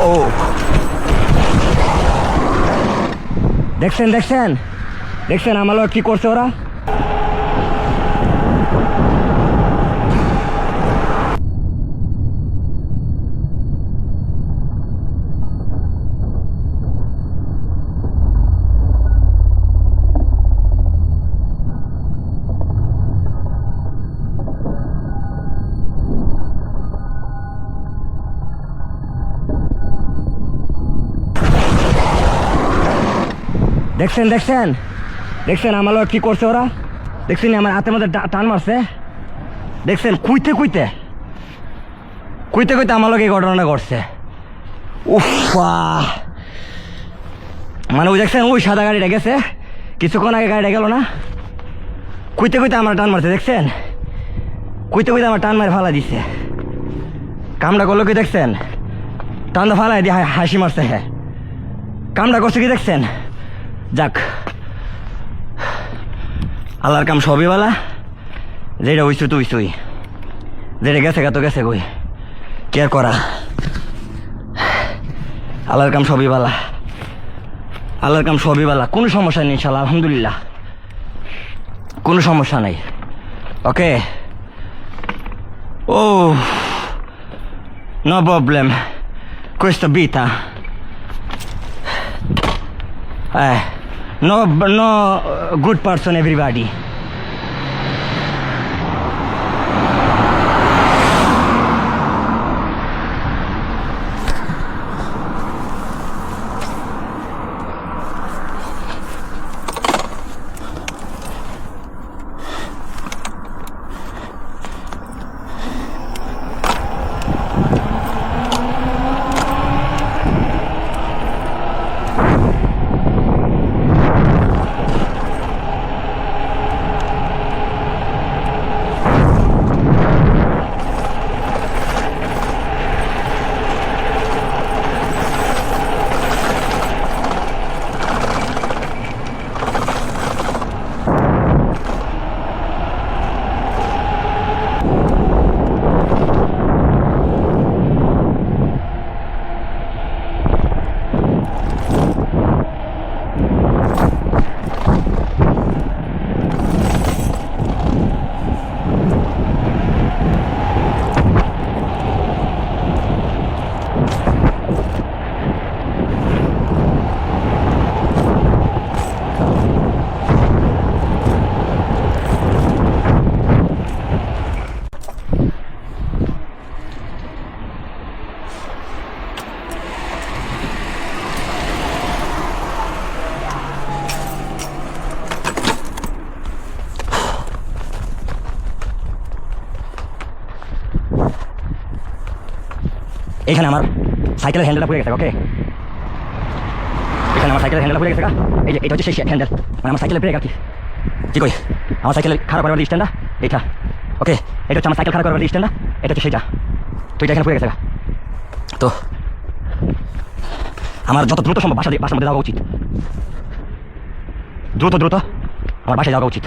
ও দেখছেন দেখছেন দেখছেন আমার লোক কি করছে ওরা? দেখছেন দেখছেন দেখছেন আমার লোক কি করছে ওরা? দেখছেন আমার হাতের মধ্যে টান মারছে, দেখছেন কুইতে কুইতে কুইতে কুইতে আমার লোক এই ঘটনাটা ঘটছে। উফা, মানে ওই দেখছেন ওই সাদা গাড়িটা গেছে কিছুক্ষণ আগে, গাড়িটা গেল না, কুইতে কুইতে আমার টান মারছে, দেখছেন কুইতে কুইতে আমার টান মারে ফালা দিচ্ছে। কামটা করলো কি দেখছেন? টানটা ফালাই দিয়ে হাসি মারছে। হ্যাঁ, কামটা করছে কি দেখছেন? যাক, আল্লাহর কাম সবই বালা, যেটা হইছু তো হইছুই, যেটা গেছে গা তো গেছে, কই কে আর করা। আল্লাহর কাম সবই বালা, আল্লাহর কাম সবই বালা, কোনো সমস্যা নেই ইনশাল্লাহ, আলহামদুলিল্লাহ, কোনো সমস্যা নাই। Okay, oh no problem, questa vita no good person everybody. এখানে আমার সাইকেলের হ্যান্ডেলটা পড়ে গেছে। ওকে, এখানে আমার সাইকেলের হ্যান্ডেলটা পড়ে গেছে। এই যে এটা হচ্ছে সেই হ্যান্ডেল, মানে আমার সাইকেলের ব্রেক আর কি। কি কই, আমার সাইকেলের খারাপ করার স্ট্যান্ডটা এইটা। ওকে, এটা হচ্ছে আমার সাইকেল খারাপ করার স্ট্যান্ডটা, এটা হচ্ছে সেইটা। তো এটা এখানে পড়ে গেছে। তো আমার যত দ্রুত সম্ভব বাসার মধ্যে যাওয়া উচিত, দ্রুত দ্রুত আমার বাসায় যাওয়া উচিত।